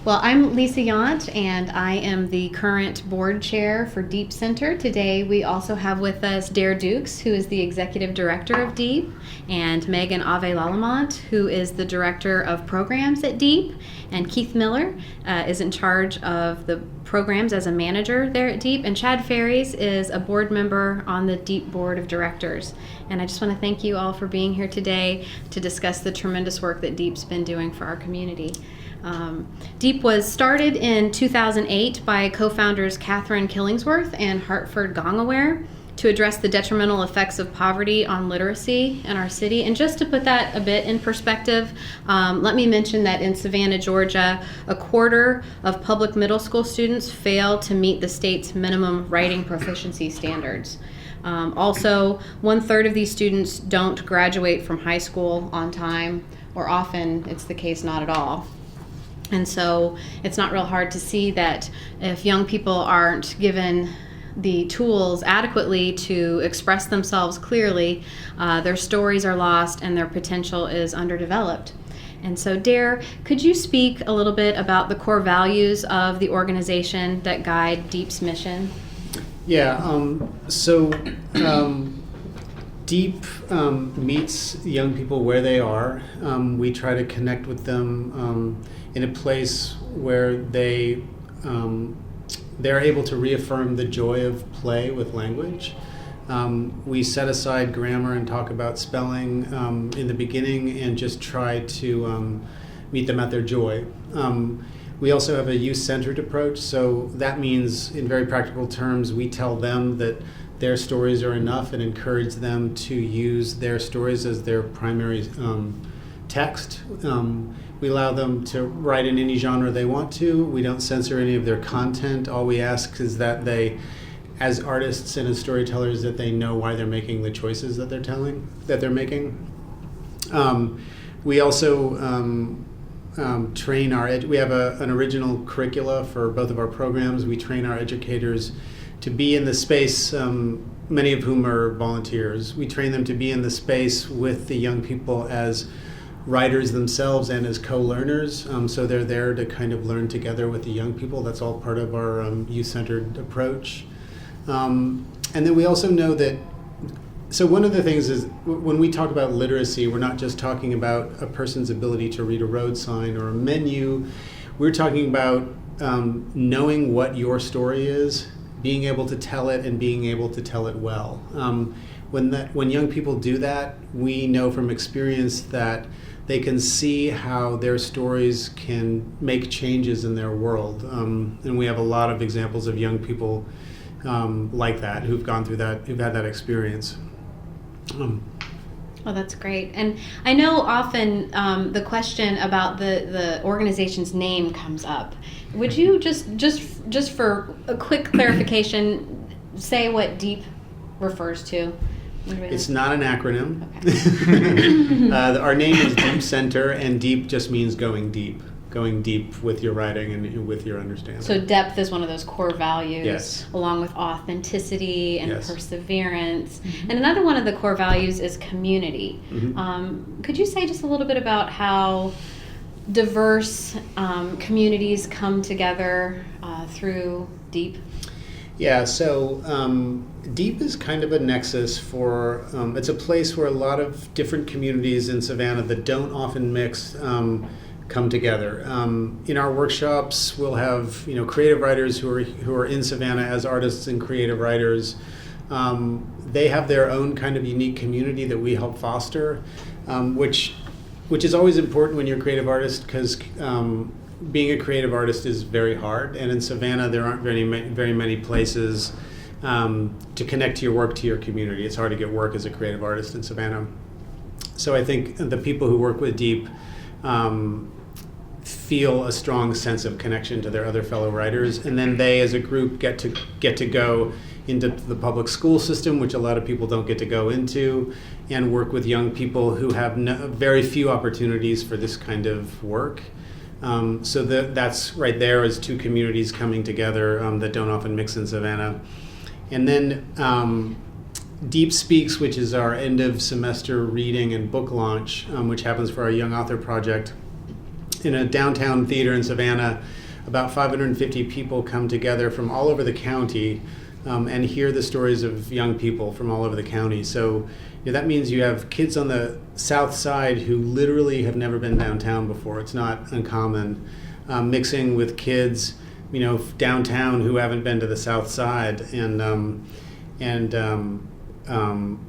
Well, I'm Lisa Yount, and I am the current board chair for Deep Center. Today, we also have with us Dare Dukes, who is the executive director of Deep, and Megan Ave-Lalamont, who is the director of programs at Deep, and Keith Miller is in charge of the programs as a manager there at Deep, and Chad Ferries is a board member on the Deep Board of Directors. And I just want to thank you all for being here today to discuss the tremendous work that Deep's been doing for our community. Deep was started in 2008 by co-founders Catherine Killingsworth and Hartford Gongaware to address the detrimental effects of poverty on literacy in our city. And just to put that a bit in perspective, let me mention that in Savannah, Georgia, a quarter of public middle school students fail to meet the state's minimum writing proficiency standards. Also, 1/3 of these students don't graduate from high school on time, or often it's the case not at all. And so it's not real hard to see that if young people aren't given the tools adequately to express themselves clearly, their stories are lost and their potential is underdeveloped. And so, Dare, could you speak a little bit about the core values of the organization that guide Deep's mission? Yeah, Deep meets young people where they are. We try to connect with them in a place where they're able to reaffirm the joy of play with language. We set aside grammar and talk about spelling in the beginning and just try to meet them at their joy. We also have a youth-centered approach, so that means, in very practical terms, we tell them that their stories are enough and encourage them to use their stories as their primary text. We allow them to write in any genre they want to. We don't censor any of their content. All we ask is that they, as artists and as storytellers, that they know why they're making the choices that they're making. We also train we have an original curricula for both of our programs. We train our educators to be in the space, many of whom are volunteers. We train them to be in the space with the young people as writers themselves and as co-learners. So they're there to kind of learn together with the young people. That's all part of our youth-centered approach. And then we also know that, so one of the things is when we talk about literacy, we're not just talking about a person's ability to read a road sign or a menu. We're talking about knowing what your story is, being able to tell it, and being able to tell it well. When young people do that, we know from experience that they can see how their stories can make changes in their world. And we have a lot of examples of young people like that who've gone through that, who've had that experience. Oh, that's great. And I know often the question about the organization's name comes up. Would you just for a quick clarification, say what DEEP refers to? It's not an acronym. Okay. Our name is Deep Center, and deep just means going deep with your writing and with your understanding. So depth is one of those core values, yes, along with authenticity and yes, perseverance. Mm-hmm. And another one of the core values is community. Mm-hmm. Could you say just a little bit about how diverse communities come together through DEEP? Yeah, so DEEP is kind of a nexus for, it's a place where a lot of different communities in Savannah that don't often mix come together. In our workshops, we'll have creative writers who are in Savannah as artists and creative writers. They have their own kind of unique community that we help foster, which is always important when you're a creative artist, because being a creative artist is very hard, and in Savannah there aren't very many places to connect your work to your community. It's hard to get work as a creative artist in Savannah. So I think the people who work with DEEP feel a strong sense of connection to their other fellow writers, and then they as a group get to go into the public school system, which a lot of people don't get to go into, and work with young people who have very few opportunities for this kind of work. So that's right there is two communities coming together that don't often mix in Savannah. And then Deep Speaks, which is our end of semester reading and book launch, which happens for our Young Author Project, in a downtown theater in Savannah, about 550 people come together from all over the county and hear the stories of young people from all over the county. So that means you have kids on the south side who literally have never been downtown before. It's not uncommon. Mixing with kids, downtown who haven't been to the south side, and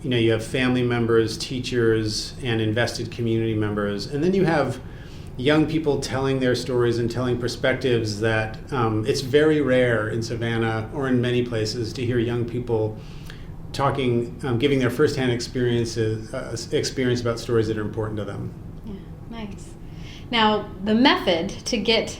you have family members, teachers, and invested community members, and then you have young people telling their stories and telling perspectives that it's very rare in Savannah or in many places to hear young people talking, giving their firsthand experience about stories that are important to them. Yeah, nice. Now, the method to get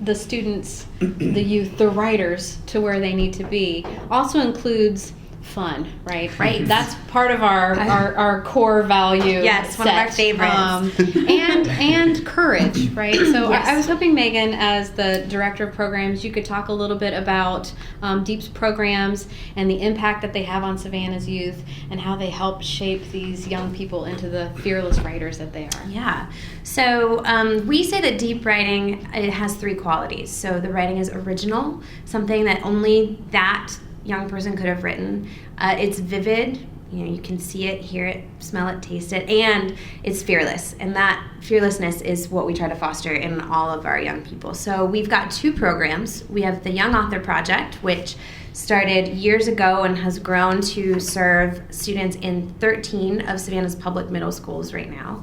the students, the youth, the writers to where they need to be also includes fun, right? Right. That's part of our core value. Yes, set. one of our favorites. And courage, right? So Yes. I was hoping, Megan, as the director of programs, you could talk a little bit about DEEP's programs and the impact that they have on Savannah's youth and how they help shape these young people into the fearless writers that they are. Yeah. So we say that deep writing, it has three qualities. So the writing is original, something that only that young person could have written. It's vivid. You can see it, hear it, smell it, taste it, and it's fearless. And that fearlessness is what we try to foster in all of our young people. So we've got two programs. We have the Young Author Project, which started years ago and has grown to serve students in 13 of Savannah's public middle schools right now.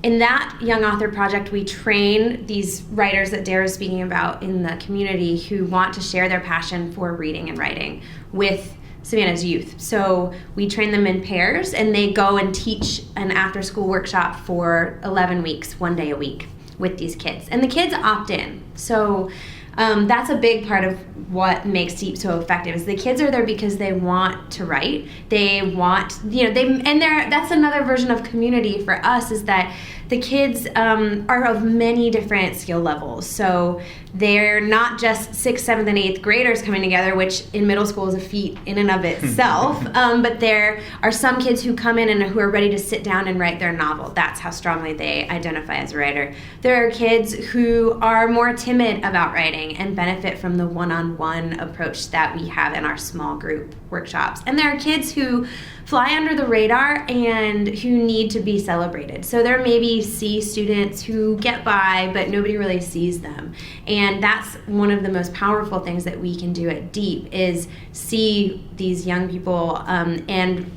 In that Young Author Project, we train these writers that Dara is speaking about in the community who want to share their passion for reading and writing with Savannah's youth. So we train them in pairs, and they go and teach an after-school workshop for 11 weeks, 1 day a week with these kids. And the kids opt in. So that's a big part of what makes DEEP so effective is the kids are there because they want to write. They want, that's another version of community for us is that the kids are of many different skill levels. So they're not just 6th, 7th, and 8th graders coming together, which in middle school is a feat in and of itself. But there are some kids who come in and who are ready to sit down and write their novel. That's how strongly they identify as a writer. There are kids who are more timid about writing and benefit from the one-on-one approach that we have in our small group workshops. And there are kids who fly under the radar and who need to be celebrated. So there may be C students who get by, but nobody really sees them. And that's one of the most powerful things that we can do at DEEP is see these young people and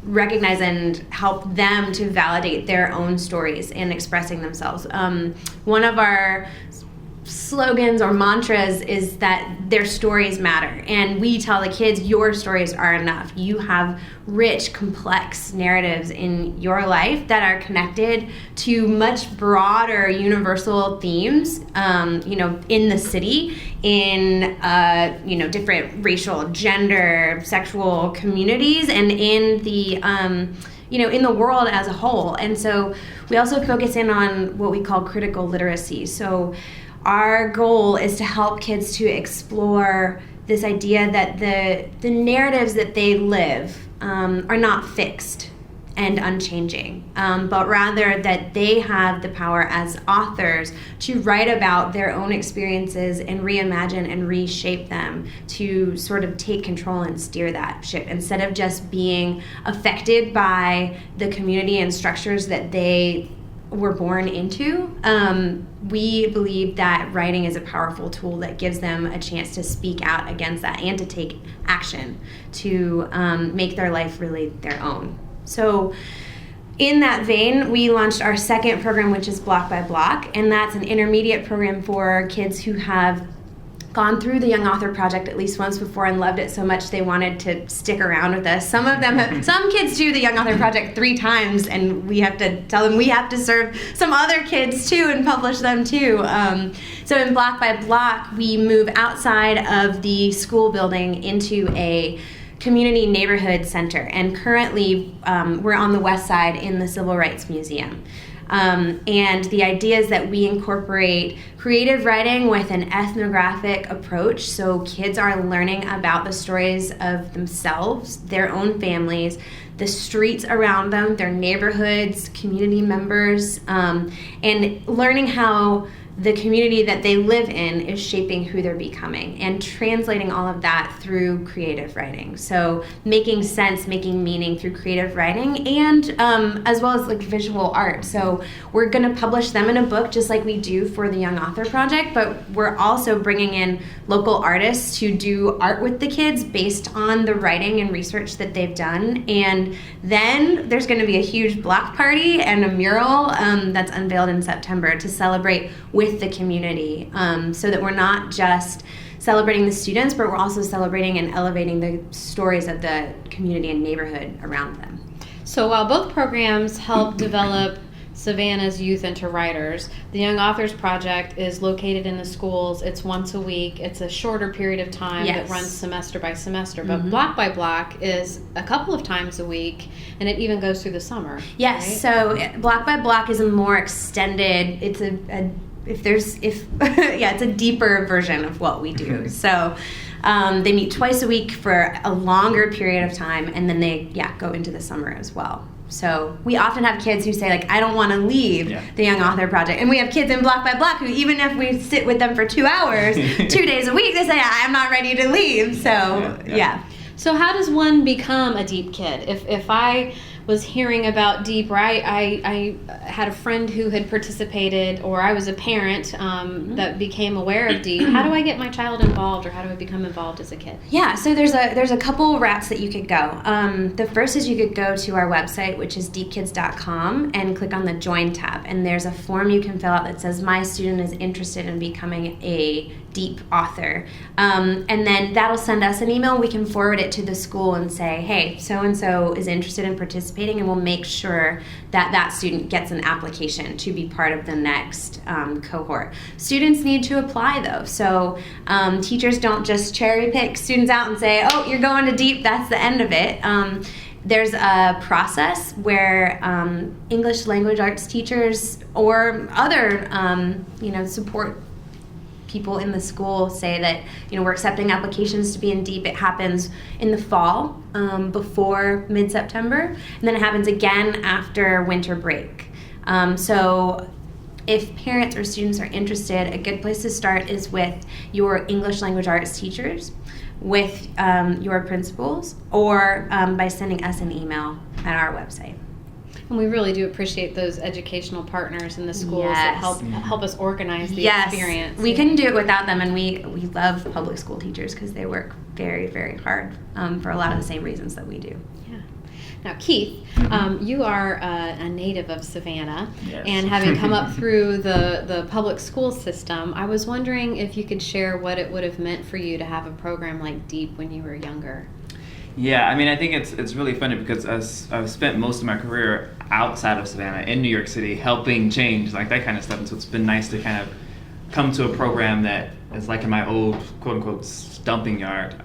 recognize and help them to validate their own stories and expressing themselves. One of our slogans or mantras is that their stories matter, and we tell the kids your stories are enough. You have rich, complex narratives in your life that are connected to much broader universal themes in the city, in different racial, gender, sexual communities, and in the in the world as a whole. And so we also focus in on what we call critical literacy. So our goal is to help kids to explore this idea that the narratives that they live are not fixed and unchanging, but rather that they have the power as authors to write about their own experiences and reimagine and reshape them to sort of take control and steer that ship instead of just being affected by the community and structures that they were born into. We believe that writing is a powerful tool that gives them a chance to speak out against that and to take action to make their life really their own. So in that vein, we launched our second program, which is Block by Block, and that's an intermediate program for kids who have gone through the Young Author Project at least once before and loved it so much they wanted to stick around with us. Some kids do the Young Author Project 3 times, and we have to tell them we have to serve some other kids too and publish them too. So in Block by Block, we move outside of the school building into a community neighborhood center, and currently we're on the west side in the Civil Rights Museum. And the idea is that we incorporate creative writing with an ethnographic approach, so kids are learning about the stories of themselves, their own families, the streets around them, their neighborhoods, community members, and learning how the community that they live in is shaping who they're becoming, and translating all of that through creative writing. So making sense, making meaning through creative writing, and as well as like visual art. So we're going to publish them in a book just like we do for the Young Author Project, but we're also bringing in local artists to do art with the kids based on the writing and research that they've done. And then there's going to be a huge block party and a mural that's unveiled in September to celebrate with the community, so that we're not just celebrating the students, but we're also celebrating and elevating the stories of the community and neighborhood around them. So while both programs help develop Savannah's youth into writers, the Young Authors Project is located in the schools. It's once a week. It's a shorter period of time that runs semester by semester, but block by block is a couple of times a week, and it even goes through the summer. Yes, right? So block by block is a more extended, it's it's a deeper version of what we do. So they meet twice a week for a longer period of time, and then they go into the summer as well. So we often have kids who say, like, I don't want to leave the Young Author Project. And we have kids in Block by Block who, even if we sit with them for 2 hours, 2 days a week, they say, I'm not ready to leave. So, So how does one become a Deep kid? If I was hearing about Deep, or I had a friend who had participated, or I was a parent that became aware of Deep, how do I get my child involved, or how do I become involved as a kid? Yeah, so there's a couple routes that you could go. The first is you could go to our website, which is deepkids.com, and click on the Join tab. And there's a form you can fill out that says, my student is interested in becoming a Deep author. And then that'll send us an email. We can forward it to the school and say, hey, so-and-so is interested in participating, and we'll make sure that that student gets an application to be part of the next cohort. Students need to apply, though. So teachers don't just cherry pick students out and say, oh, you're going to Deep, that's the end of it. There's a process where English language arts teachers or other support people in the school say that, we're accepting applications to be in Deep. It happens in the fall, before mid-September, and then it happens again after winter break. So if parents or students are interested, a good place to start is with your English language arts teachers, with your principals, or by sending us an email at our website. And we really do appreciate those educational partners in the schools that help us organize the experience. We couldn't do it without them, and we love public school teachers because they work very, very hard for a lot of the same reasons that we do. Yeah. Now, Keith, you are a native of Savannah, Yes. and having come up through the public school system, I was wondering if you could share what it would have meant for you to have a program like Deep when you were younger. Yeah, I mean, I think it's really funny because I've spent most of my career outside of Savannah in New York City helping change, like that kind of stuff. And so it's been nice to kind of come to a program that is like in my old, quote unquote, dumping yard.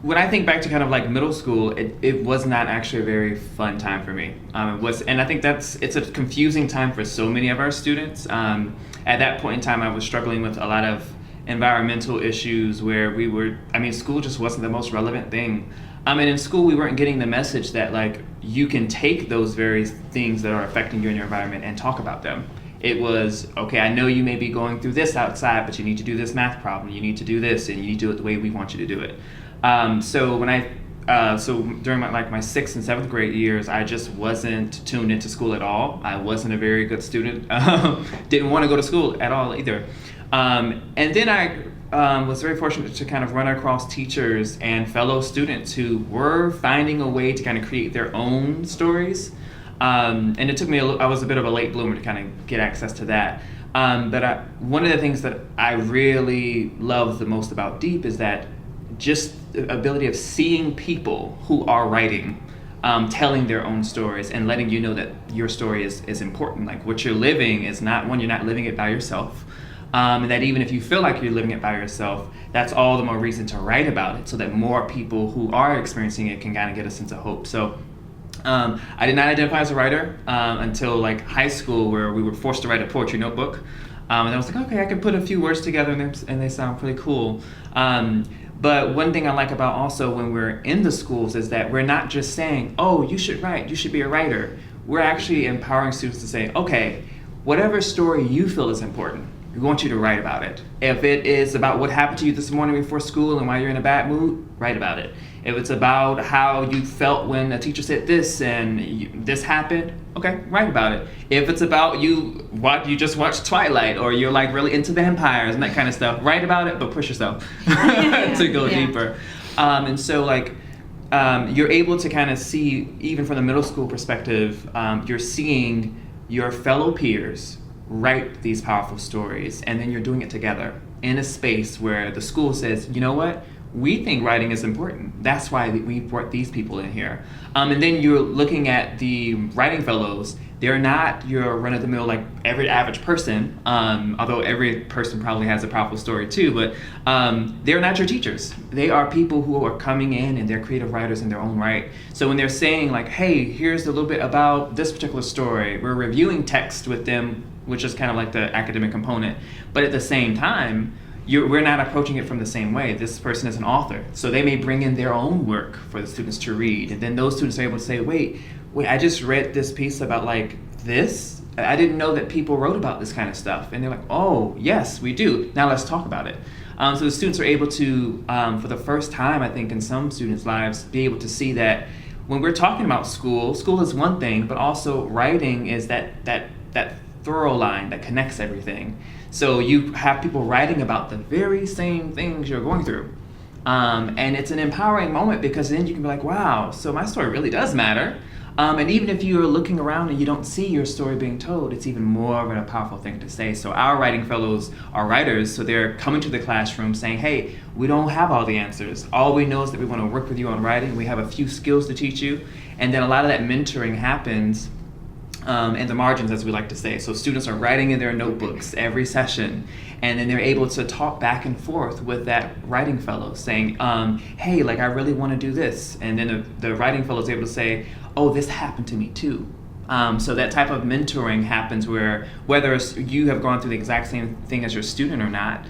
When I think back to kind of like middle school, it was not actually a very fun time for me. And I think it's a confusing time for so many of our students. At that point in time, I was struggling with a lot of environmental issues where school just wasn't the most relevant thing. And in school, we weren't getting the message that, like, you can take those various things that are affecting you in your environment and talk about them. It was, okay, I know you may be going through this outside, but you need to do this math problem, you need to do this, and you need to do it the way we want you to do it. So during my 6th and 7th grade years, I just wasn't tuned into school at all. I wasn't a very good student. Didn't want to go to school at all either. And then I was very fortunate to kind of run across teachers and fellow students who were finding a way to kind of create their own stories. And it took me I was a bit of a late bloomer to kind of get access to that. But one of the things that I really love the most about Deep is that just the ability of seeing people who are writing, telling their own stories and letting you know that your story is important. Like, what you're living is not you're not living it by yourself. And that even if you feel like you're living it by yourself, that's all the more reason to write about it so that more people who are experiencing it can kind of get a sense of hope. So I did not identify as a writer until like high school, where we were forced to write a poetry notebook. And I was like, okay, I can put a few words together and they sound pretty cool. But one thing I like about also when we're in the schools is that we're not just saying, oh, you should write, you should be a writer. We're actually empowering students to say, okay, whatever story you feel is important, we want you to write about it. If it is about what happened to you this morning before school and why you're in a bad mood, write about it. If it's about how you felt when a teacher said this and this happened, okay, write about it. If it's about you just watched Twilight or you're like really into vampires and that kind of stuff, write about it, but push yourself to go deeper. And so like you're able to kind of see, even from the middle school perspective, you're seeing your fellow peers write these powerful stories, and then you're doing it together in a space where the school says, you know what? We think writing is important. That's why we brought these people in here. And then you're looking at the writing fellows. They're not your run-of-the-mill, like every average person, although every person probably has a powerful story too, but they're not your teachers. They are people who are coming in and they're creative writers in their own right. So when they're saying like, hey, here's a little bit about this particular story, we're reviewing text with them, which is kind of like the academic component. But at the same time, we're not approaching it from the same way. This person is an author, so they may bring in their own work for the students to read, and then those students are able to say, wait, I just read this piece about like this. I didn't know that people wrote about this kind of stuff. And they're like, oh, yes, we do. Now let's talk about it. So the students are able to, for the first time, I think, in some students' lives, be able to see that when we're talking about school is one thing, but also writing is that thorough line that connects everything. So you have people writing about the very same things you're going through. And it's an empowering moment, because then you can be like, wow, so my story really does matter. And even if you're looking around and you don't see your story being told, it's even more of a powerful thing to say. So our writing fellows are writers, so they're coming to the classroom saying, hey, we don't have all the answers. All we know is that we want to work with you on writing. We have a few skills to teach you. And then a lot of that mentoring happens in the margins, as we like to say. So students are writing in their notebooks every session, and then they're able to talk back and forth with that writing fellow saying, hey, like I really want to do this. And then the writing fellow is able to say, oh, this happened to me too. So that type of mentoring happens where whether you have gone through the exact same thing as your student or not,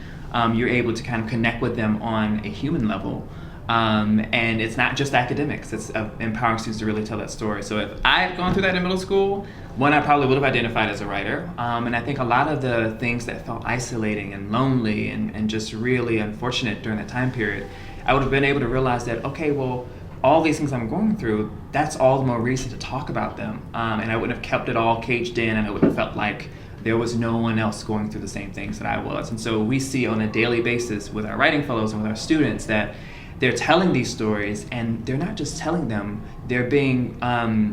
you're able to kind of connect with them on a human level. And it's not just academics, it's empowering students to really tell that story. So if I had gone through that in middle school, one, I probably would have identified as a writer. And I think a lot of the things that felt isolating and lonely and just really unfortunate during that time period, I would have been able to realize that, okay, well, all these things I'm going through, that's all the more reason to talk about them. And I wouldn't have kept it all caged in, and I would have felt like there was no one else going through the same things that I was. And so we see on a daily basis with our writing fellows and with our students that they're telling these stories, and they're not just telling them, they're being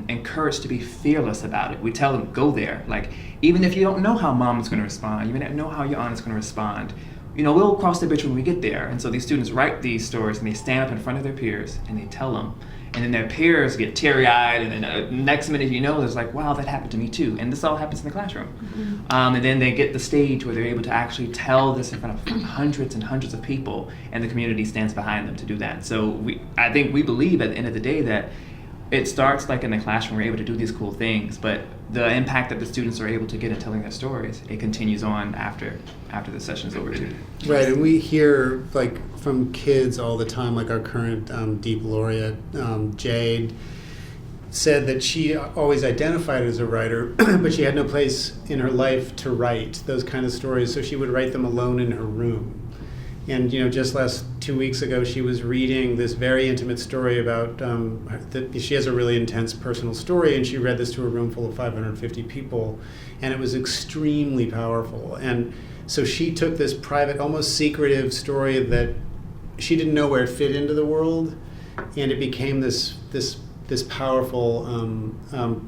encouraged to be fearless about it. We tell them, go there. Like, even if you don't know how mom's gonna respond, you may not know how your aunt is gonna respond, we'll cross the bridge when we get there. And so these students write these stories, and they stand up in front of their peers, and they tell them. And then their peers get teary-eyed, and then next minute there's like, wow, that happened to me too. And this all happens in the classroom. Mm-hmm. And then they get the stage where they're able to actually tell this in front of hundreds and hundreds of people, and the community stands behind them to do that. So I think we believe at the end of the day that it starts like in the classroom, we're able to do these cool things, but the impact that the students are able to get in telling their stories, it continues on after the session's over too. Right, and we hear like from kids all the time, like our current Deep laureate, Jade, said that she always identified as a writer, but she had no place in her life to write those kind of stories, so she would write them alone in her room. And just 2 weeks ago, she was reading this very intimate story about that she has a really intense personal story, and she read this to a room full of 550 people, and it was extremely powerful. And so she took this private, almost secretive story that she didn't know where it fit into the world, and it became this powerful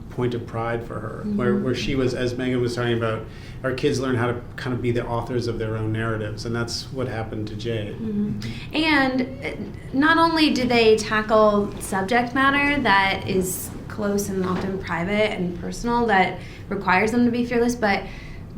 point of pride for her, mm-hmm. where she was, as Megan was talking about, our kids learn how to kind of be the authors of their own narratives, and that's what happened to Jade. Mm-hmm. And not only do they tackle subject matter that is close and often private and personal that requires them to be fearless, but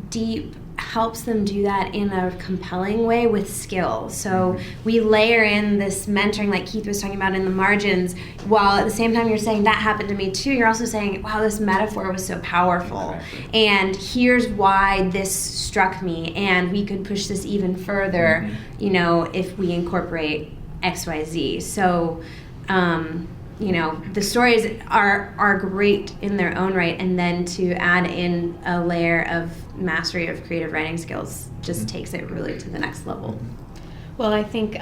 Deep helps them do that in a compelling way with skill. So we layer in this mentoring, like Keith was talking about, in the margins, while at the same time you're saying that happened to me too. You're also saying, wow, this metaphor was so powerful. Exactly. And here's why this struck me. And we could push this even further, you know, if we incorporate XYZ. So, you know, the stories are great in their own right, and then to add in a layer of mastery of creative writing skills just takes it really to the next level. Well, I think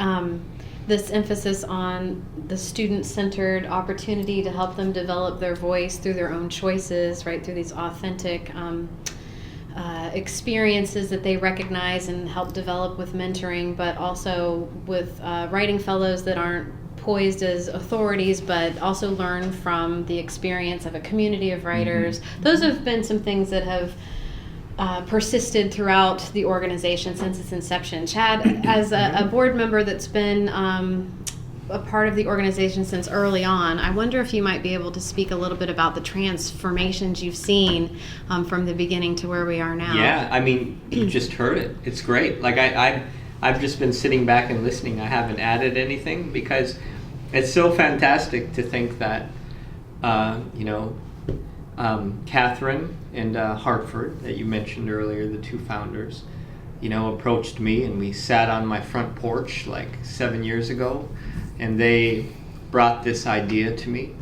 this emphasis on the student-centered opportunity to help them develop their voice through their own choices, right, through these authentic experiences that they recognize and help develop with mentoring, but also with writing fellows that aren't poised as authorities, but also learn from the experience of a community of writers. Those have been some things that have persisted throughout the organization since its inception. Chad, as a board member that's been a part of the organization since early on, I wonder if you might be able to speak a little bit about the transformations you've seen from the beginning to where we are now. Yeah, I mean, you just heard it. It's great. Like I've just been sitting back and listening. I haven't added anything because it's so fantastic to think that, Catherine and Hartford, that you mentioned earlier, the two founders, you know, approached me, and we sat on my front porch like 7 years ago, and they brought this idea to me.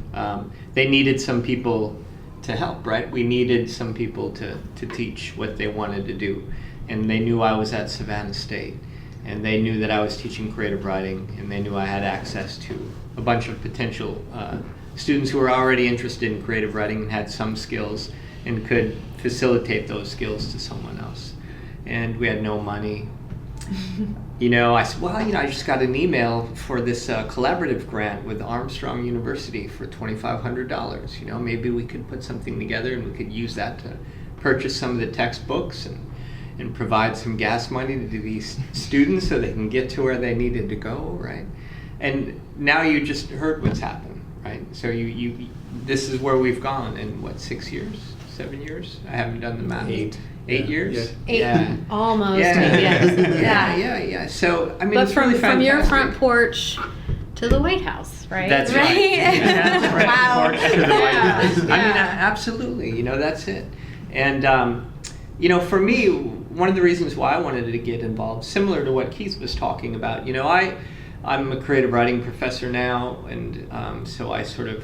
They needed some people to help, right? We needed some people to teach what they wanted to do. And they knew I was at Savannah State, and they knew that I was teaching creative writing, and they knew I had access to a bunch of potential students who were already interested in creative writing and had some skills and could facilitate those skills to someone else. And we had no money. You know, I said, well, you know, I just got an email for this collaborative grant with Armstrong University for $2,500. You know, maybe we could put something together and we could use that to purchase some of the textbooks and provide some gas money to these students so they can get to where they needed to go, right? And now you just heard what's happened, right? So you this is where we've gone in, what, 6 years, 7 years? I haven't done the math. 8. 8 years? Eight, Yeah. almost. Yeah. Yes. Yeah. So, I mean, But it's really from your fantastic. front porch to the White House, right? That's Right? right. Yeah, that's right. Wow. Porch to the White House. I mean, Yeah. absolutely. You know, that's it. And, you know, for me, one of the reasons why I wanted to get involved, similar to what Keith was talking about, you know, I'm a creative writing professor now, and so I sort of,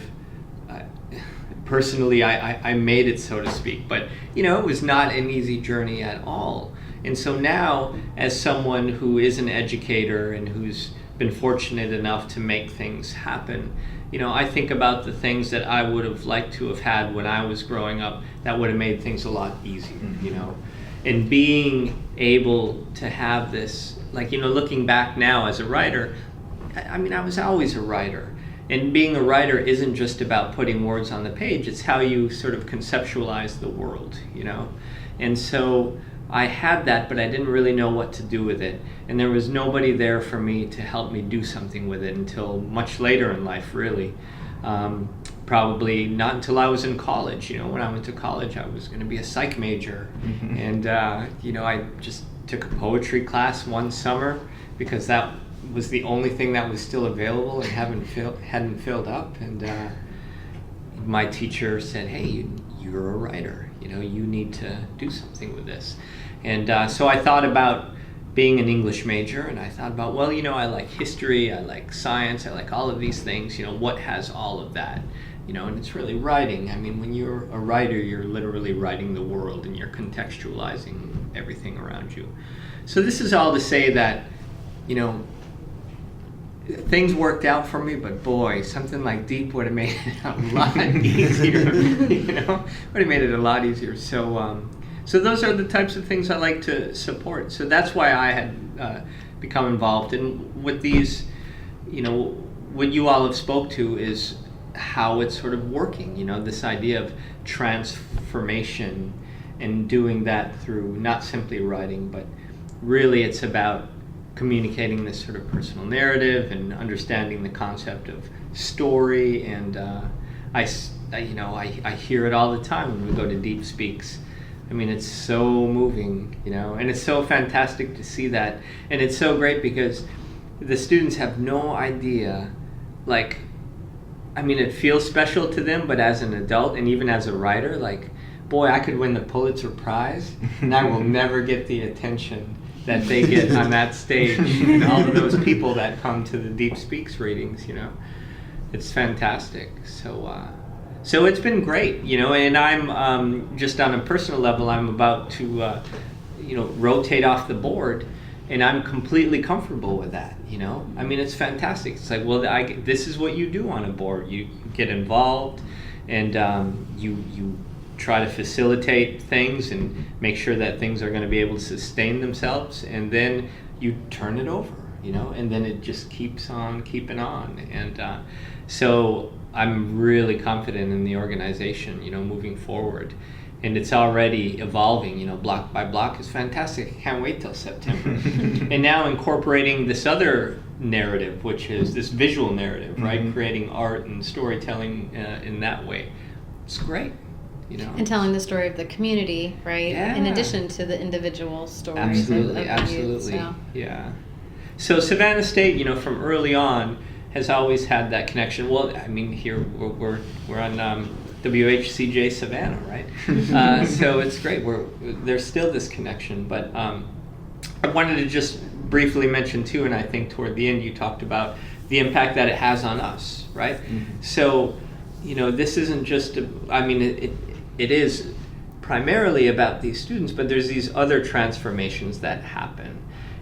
personally, I made it, so to speak. But, you know, it was not an easy journey at all. And so now, as someone who is an educator and who's been fortunate enough to make things happen, you know, I think about the things that I would have liked to have had when I was growing up that would have made things a lot easier, you know. And being able to have this, like, you know, looking back now as a writer, I mean, I was always a writer. And being a writer isn't just about putting words on the page, it's how you sort of conceptualize the world, you know. And so I had that, but I didn't really know what to do with it. And there was nobody there for me to help me do something with it until much later in life, really. Probably not until I was in college. You know, when I went to college, I was going to be a psych major. And, you know, I just took a poetry class one summer because that was the only thing that was still available and hadn't filled up. And my teacher said, hey, you're a writer. You know, you need to do something with this. And so I thought about being an English major, and I thought about, well, you know, I like history, I like science, I like all of these things. You know, what has all of that? You know, and it's really writing. I mean, when you're a writer, you're literally writing the world and you're contextualizing everything around you. So this is all to say that, you know, things worked out for me, but boy, something like Deep would have made it a lot easier. You know, would have made it a lot easier. So, so those are the types of things I like to support. So that's why I had become involved. And with these, you know, what you all have spoke to is how it's sort of working. You know, this idea of transformation and doing that through not simply writing, but really it's about communicating this sort of personal narrative and understanding the concept of story. And I hear it all the time when we go to Deep Speaks. I mean, it's so moving, and it's so fantastic to see that. And it's so great because the students have no idea, it feels special to them, but as an adult and even as a writer, boy, I could win the Pulitzer Prize, and I will never get the attention that they get on that stage, and all of those people that come to the Deep Speaks readings, It's fantastic. So it's been great, and I'm just on a personal level, I'm about to, rotate off the board, and I'm completely comfortable with that, I mean, it's fantastic. It's like, well, this is what you do on a board. You get involved, and you try to facilitate things and make sure that things are going to be able to sustain themselves, and then you turn it over, and then it just keeps on keeping on. And so I'm really confident in the organization, moving forward. And it's already evolving, block by block is fantastic. I can't wait till September. And now incorporating this other narrative, which is this visual narrative, right? Creating art and storytelling in that way. It's great, And telling the story of the community, right? Yeah. In addition to the individual stories. Absolutely, of the absolutely. youth, so. Yeah. So Savannah State, from early on, has always had that connection. Well, I mean, here we're on WHCJ Savannah, right? So it's great. There's still this connection, but I wanted to just briefly mention too, and I think toward the end you talked about the impact that it has on us, right? Mm-hmm. So, this isn't just, it is primarily about these students, but there's these other transformations that happen.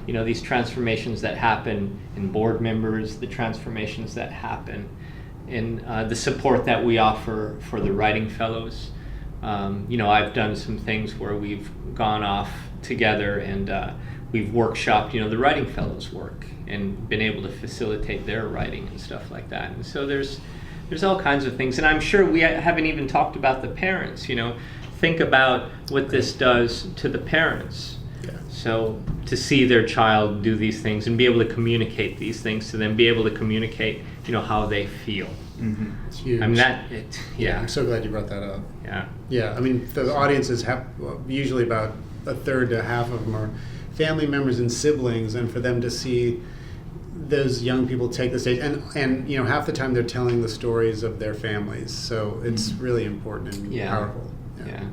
These transformations that happen in board members, the transformations that happen in the support that we offer for the writing fellows. I've done some things where we've gone off together and we've workshopped, the writing fellows' work and been able to facilitate their writing and stuff like that. And so there's all kinds of things. And I'm sure we haven't even talked about the parents, Think about what this does to the parents. So to see their child do these things and be able to communicate these things to them, be able to communicate, how they feel. Mm-hmm. It's huge. I mean, yeah. I'm so glad you brought that up. Yeah. Yeah, I mean, the audiences have usually about a third to half of them are family members and siblings, and for them to see those young people take the stage, and half the time they're telling the stories of their families, so it's really important and powerful. Yeah.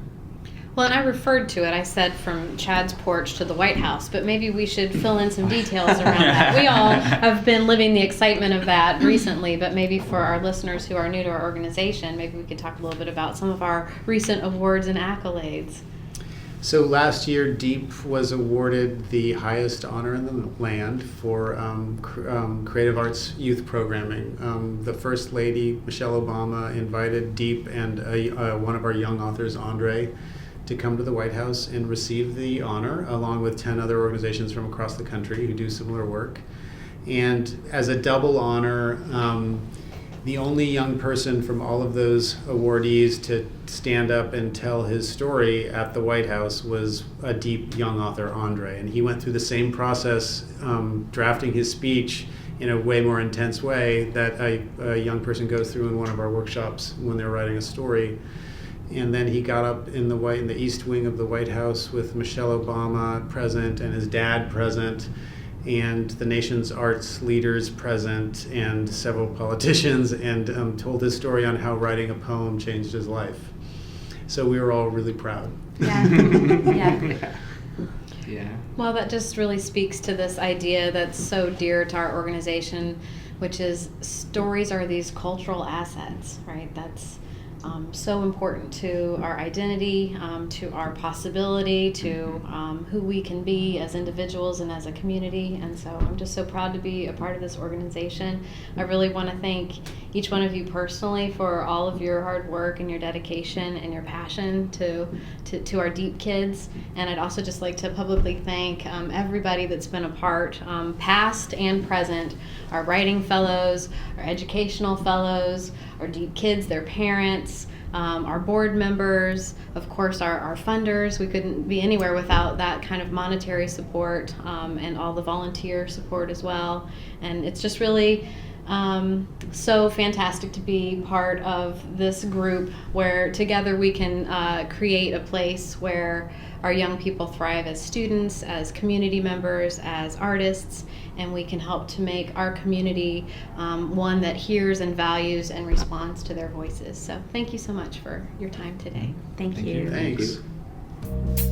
Well, and I referred to it. I said from Chad's porch to the White House, but maybe we should fill in some details around that. We all have been living the excitement of that recently, but maybe for our listeners who are new to our organization, maybe we could talk a little bit about some of our recent awards and accolades. So last year, DEEP was awarded the highest honor in the land for creative arts youth programming. The First Lady, Michelle Obama, invited DEEP and one of our young authors, Andre, to come to the White House and receive the honor, along with 10 other organizations from across the country who do similar work. And as a double honor, the only young person from all of those awardees to stand up and tell his story at the White House was a DEEP young author, Andre. And he went through the same process, drafting his speech in a way more intense way that a young person goes through in one of our workshops when they're writing a story. And then he got up in the East Wing of the White House with Michelle Obama present and his dad present, and the nation's arts leaders present, and several politicians, and told his story on how writing a poem changed his life. So we were all really proud. Yeah. Yeah. Well, that just really speaks to this idea that's so dear to our organization, which is stories are these cultural assets, right? That's so important to our identity, to our possibility, to who we can be as individuals and as a community. And so I'm just so proud to be a part of this organization. I really want to thank each one of you personally for all of your hard work and your dedication and your passion to our DEEP kids. And I'd also just like to publicly thank everybody that's been a part, past and present, our writing fellows, our educational fellows, our DEEP kids, their parents, our board members, of course our funders. We couldn't be anywhere without that kind of monetary support, and all the volunteer support as well. And it's just really So fantastic to be part of this group where together we can create a place where our young people thrive as students, as community members, as artists, and we can help to make our community one that hears and values and responds to their voices. So thank you so much for your time today. Thank Thank you. you. Thanks.